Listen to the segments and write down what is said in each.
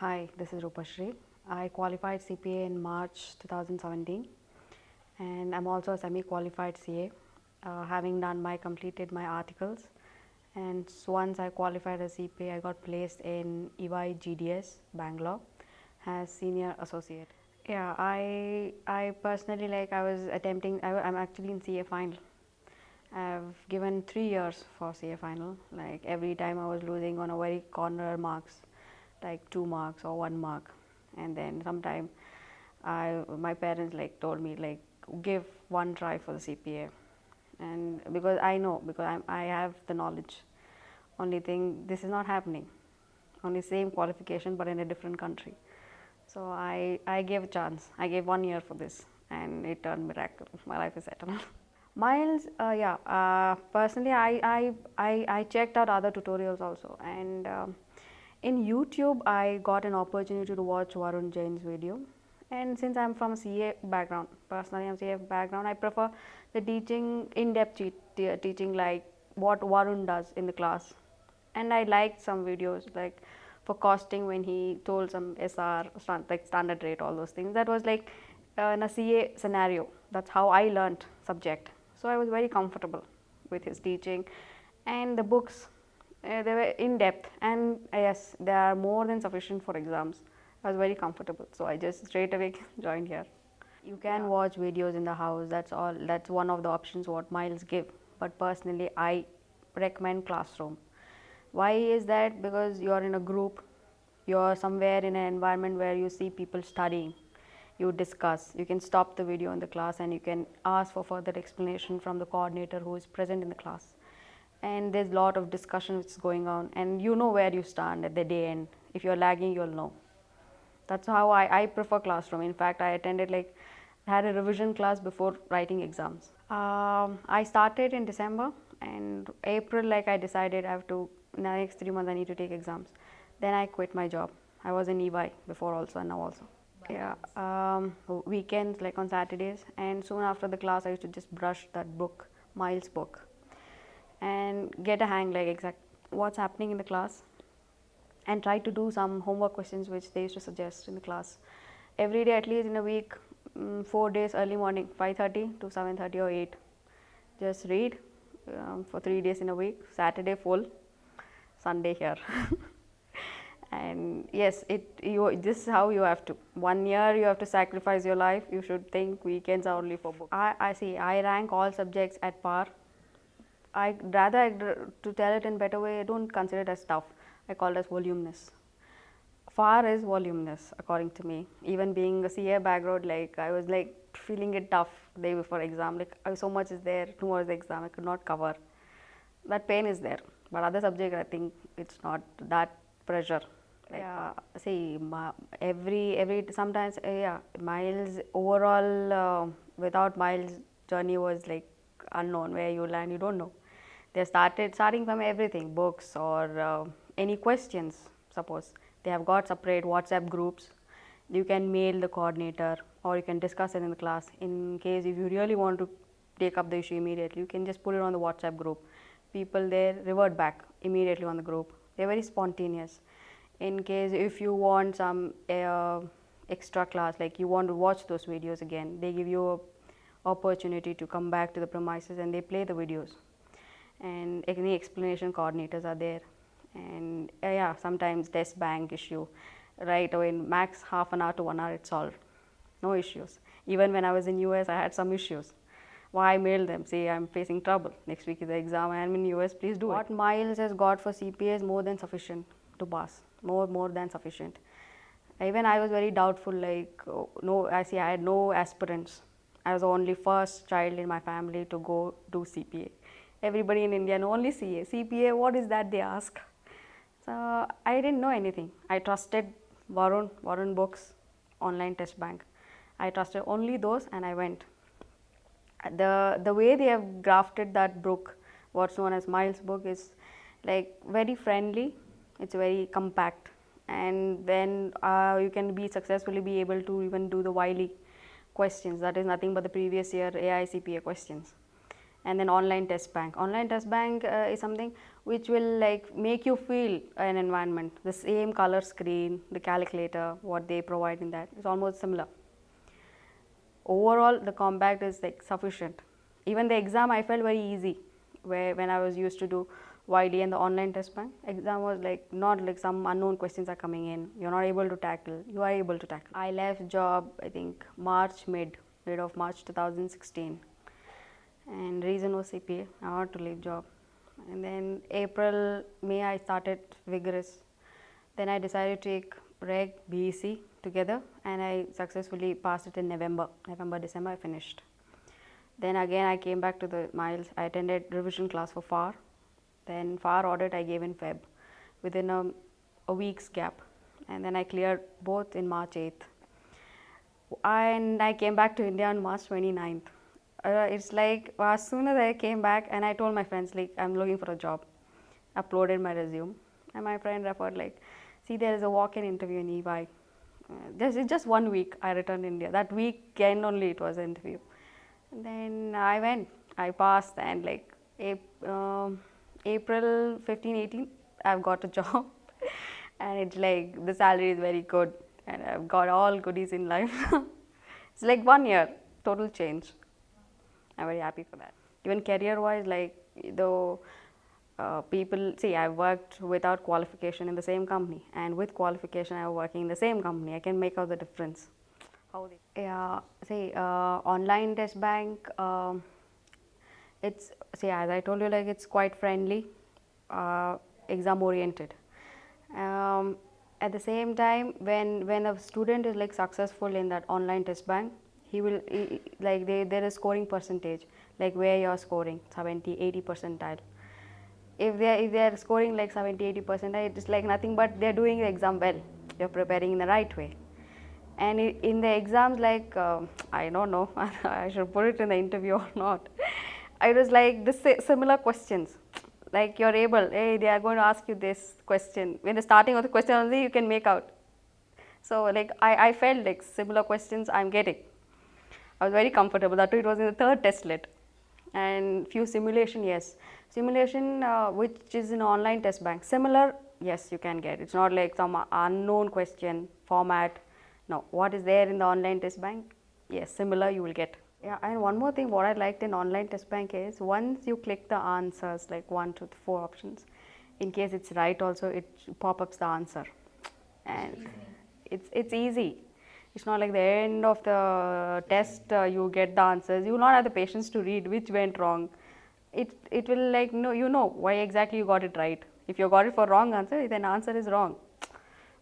Hi, this is Rupashri. I qualified CPA in March 2017 and I'm also a semi-qualified CA, having done completed my articles, and once I qualified as CPA I got placed in EY GDS Bangalore as senior associate. Yeah, I personally, I was attempting, I'm actually in CA final. I've given 3 years for CA final. Like every time I was losing on a very corner marks, like 2 marks or 1 mark, and then sometime my parents told me give one try for the CPA, and because I know, because I have the knowledge. Only thing, this is not happening. Only same qualification but in a different country. So I gave a chance. I gave 1 year for this, and it turned miracle. My life is settled. Miles, yeah. Personally, I checked out other tutorials also, and in YouTube, I got an opportunity to watch Varun Jain's video. And since I'm from a CA background, personally, I'm CA background, I prefer the teaching, in-depth teaching, like what Varun does in the class. And I liked some videos, like for costing, when he told some SR, like standard rate, all those things. That was like in a CA scenario. That's how I learnt subject. So I was very comfortable with his teaching, and the books, they were in depth, and yes, they are more than sufficient for exams. I was very comfortable, so I just straight away joined here. You can watch videos in the house. That's all. That's one of the options what Miles give. But personally, I recommend classroom. Why is that? Because you're in a group, you're somewhere in an environment where you see people studying, you discuss, you can stop the video in the class and you can ask for further explanation from the coordinator who is present in the class. And there's a lot of discussion which is going on, and you know where you stand at the day end. If you're lagging, you'll know. That's how I prefer classroom. In fact, I attended, had a revision class before writing exams. I started in December, and April, I decided I have to, in the next 3 months I need to take exams. Then I quit my job. I was in EY before also and now also. Yeah, weekends, like on Saturdays, and soon after the class I used to just brush that book, Miles' book, and get a hang, like exact what's happening in the class, and try to do some homework questions which they used to suggest in the class. Every day, at least in a week, 4 days, early morning, 5:30 to 7:30 or 8. Just read for 3 days in a week. Saturday full, Sunday here. And yes, this is how you have to. 1 year you have to sacrifice your life. You should think weekends are only for books. I see. I rank all subjects at par. I rather, to tell it in better way, I don't consider it as tough. I call it as voluminous. Far is voluminous according to me. Even being a CA background, I was feeling it tough day before exam. So much is there towards the exam, I could not cover. That pain is there. But other subject, I think it's not that pressure. Yeah, see, every sometimes, yeah, Miles overall, without Miles, journey was unknown. Where you land, you don't know. They starting from everything, books or any questions. Suppose they have got separate WhatsApp groups. You can mail the coordinator, or you can discuss it in the class. In case if you really want to take up the issue immediately, you can just put it on the WhatsApp group. People there revert back immediately on the group. They're very spontaneous. In case if you want some extra class, like you want to watch those videos again, they give you a opportunity to come back to the premises and they play the videos, and any explanation coordinators are there. And yeah, sometimes test bank issue, right away in max half an hour to 1 hour it's solved, no issues. Even when I was in US, I had some issues. Why I mailed them, say I'm facing trouble, next week is the exam, I'm in US, please do it. What Miles has got for CPA is more than sufficient to pass, more than sufficient. Even I was very doubtful, no, I had no aspirants. I was the only first child in my family to go do CPA. Everybody in India know only CA. CPA, what is that, they ask. So I didn't know anything. I trusted Varun books, online test bank. I trusted only those, and I went. The way they have grafted that book, what's known as Miles' book, is very friendly. It's very compact, and then you can successfully be able to even do the Wiley questions. That is nothing but the previous year AI CPA questions. and then online test bank. Online test bank is something which will like make you feel an environment. The same color screen, the calculator, what they provide in that is almost similar. Overall, the compact is like sufficient. Even the exam I felt very easy, where when I was used to do YD and the online test bank, exam was like not like some unknown questions are coming in, you're not able to tackle, you are able to tackle. I left job I think mid of March 2016, and reason was CPA. I wanted to leave job, and then April May I started vigorous. Then I decided to take Reg BEC together, and I successfully passed it in November December I finished. Then again I came back to the miles. I attended revision class for FAR. Then FAR audit I gave in Feb within a week's gap, and then I cleared both in March 8th. And I came back to India on March 29th. It's like as soon as I came back, and I told my friends like I'm looking for a job, uploaded my resume, and my friend referred like, see, there is a walk-in interview in EY. Just 1 week I returned India. That weekend only it was an interview. And then I went, I passed, and like April 15, 18 I've got a job and it's like the salary is very good and I've got all goodies in life. It's like 1 year total change. I'm very happy for that. Even career wise, like though people see I've worked without qualification in the same company, and with qualification I'm working in the same company. I can make out the difference. How they see online test bank, it's see as I told you, like it's quite friendly, exam oriented. At the same time, when a student is like successful in that online test bank, like there is scoring percentage, like where you are scoring 70-80 percentile. If they are scoring like 70-80 percentile, it is like nothing but they are doing the exam well. You're preparing in the right way. And in the exams, like I don't know I should put it in the interview or not. It was like the similar questions, like you're able, hey, they are going to ask you this question. When the starting of the question only you can make out. So like I felt like similar questions I'm getting. I was very comfortable. That too, it was in the third testlet, and few simulation, yes, simulation which is in online test bank. Similar, yes, you can get. It's not like some unknown question format. No, what is there in the online test bank? Yes, similar you will get. Yeah, and one more thing, what I liked in online test bank is once you click the answers, like 1 to 4 options, in case it's right also, it pop-ups the answer, and it's easy. It's not like the end of the test you get the answers. You will not have the patience to read which went wrong. It will like you know why exactly you got it right. If you got it for wrong answer, then answer is wrong.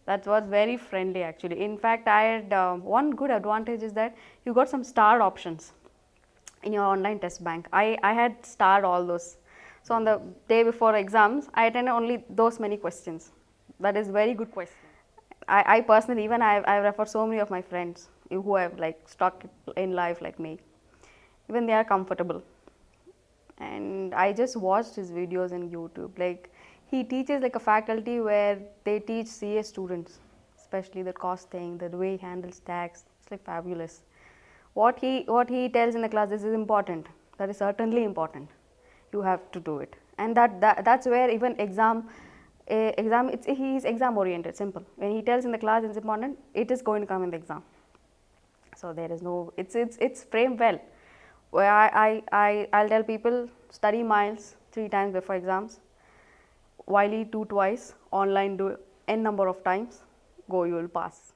That was very friendly actually. In fact, I had one good advantage is that you got some starred options in your online test bank. I had starred all those. So on the day before exams, I attended only those many questions. That is very good question. I personally, even I refer so many of my friends who have like stuck in life like me. Even they are comfortable. And I just watched his videos on YouTube. Like he teaches like a faculty where they teach CA students, especially the costing, the way he handles tax. It's like fabulous. What he tells in the class, this is important. That is certainly important. You have to do it, and that's where even exam he's exam oriented, simple. When he tells in the class it's important, it is going to come in the exam. So there is no, it's framed well. Where I'll tell people study miles 3 times before exams, Wiley 2 twice, online do n number of times, go, you will pass.